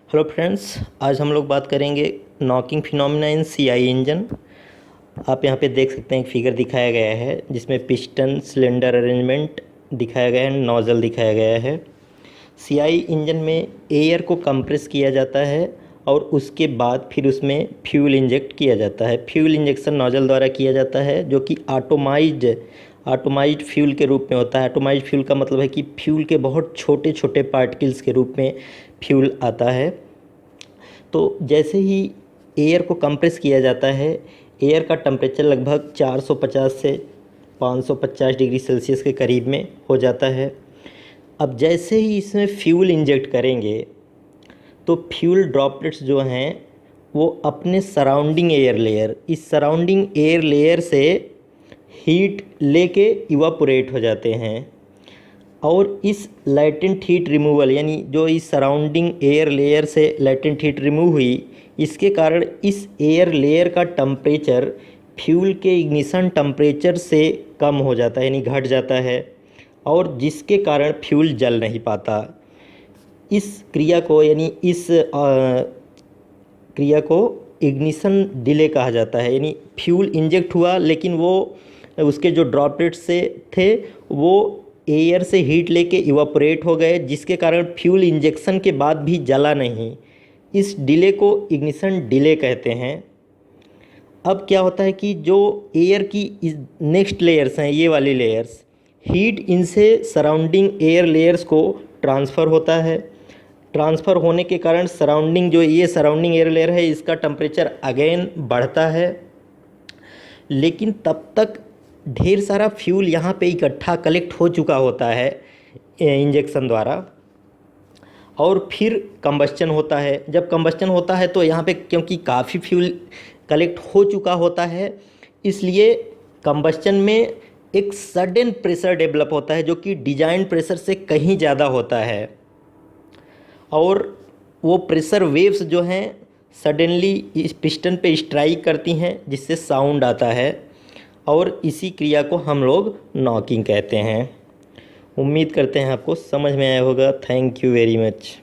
Hello friends, आज हम लोग बात करेंगे नॉकिंग फिनोमेना इन सीआई इंजन। आप यहाँ पे देख सकते हैं एक फिगर दिखाया गया है जिसमें पिस्टन सिलेंडर अरेंजमेंट दिखाया गया है, नोज़ल दिखाया गया है। सीआई इंजन में एयर को कंप्रेस किया जाता है और उसके बाद फिर उसमें फ्यूल इंजेक्ट किया जाता है। फ्यूल इंजेक्शन नोज़ल द्वारा किया जाता है जो कि आटोमाइज्ड फ्यूल के रूप में होता है। आटोमाइज्ड फ्यूल का मतलब है कि फ्यूल के बहुत छोटे छोटे पार्टिकल्स के रूप में फ्यूल आता है। तो जैसे ही एयर को कंप्रेस किया जाता है, एयर का टेम्परेचर लगभग 450 से 550 डिग्री सेल्सियस के करीब में हो जाता है। अब जैसे ही इसमें फ्यूल इंजेक्ट करेंगे तो फ्यूल ड्रॉपलेट्स जो हैं वो अपने सराउंडिंग एयर लेयर से हीट लेके इवापोरेट हो जाते हैं और इस लैटेंट हीट रिमूवल यानी जो इस सराउंडिंग एयर लेयर से लैटेंट हीट रिमूव हुई, इसके कारण इस एयर लेयर का टेम्परेचर फ्यूल के इग्निशन टेम्परेचर से कम हो जाता है यानी घट जाता है और जिसके कारण फ्यूल जल नहीं पाता। इस क्रिया को यानी इस क्रिया को इग्निशन डिले कहा जाता है। यानी फ्यूल इंजेक्ट हुआ लेकिन वो उसके जो ड्रॉपलेट्स से थे वो एयर से हीट लेके इवापोरेट हो गए, जिसके कारण फ्यूल इंजेक्शन के बाद भी जला नहीं। इस डिले को इग्निशन डिले कहते हैं। अब क्या होता है कि जो एयर की नेक्स्ट लेयर्स हैं, ये वाली लेयर्स, हीट इनसे सराउंडिंग एयर लेयर्स को ट्रांसफ़र होता है। ट्रांसफ़र होने के कारण सराउंडिंग एयर लेयर है, इसका टेम्परेचर अगेन बढ़ता है। लेकिन तब तक ढेर सारा फ्यूल यहाँ पे इकट्ठा कलेक्ट हो चुका होता है इंजेक्शन द्वारा और फिर कंबस्चन होता है। जब कंबस्चन होता है तो यहाँ पे क्योंकि काफ़ी फ्यूल कलेक्ट हो चुका होता है, इसलिए कंबस्चन में एक सडन प्रेशर डेवलप होता है जो कि डिजाइन प्रेशर से कहीं ज़्यादा होता है और वो प्रेशर वेव्स जो हैं सडनली इस पिस्टन पे स्ट्राइक करती हैं जिससे साउंड आता है और इसी क्रिया को हम लोग नॉकिंग कहते हैं। उम्मीद करते हैं आपको समझ में आया होगा। Thank you very much.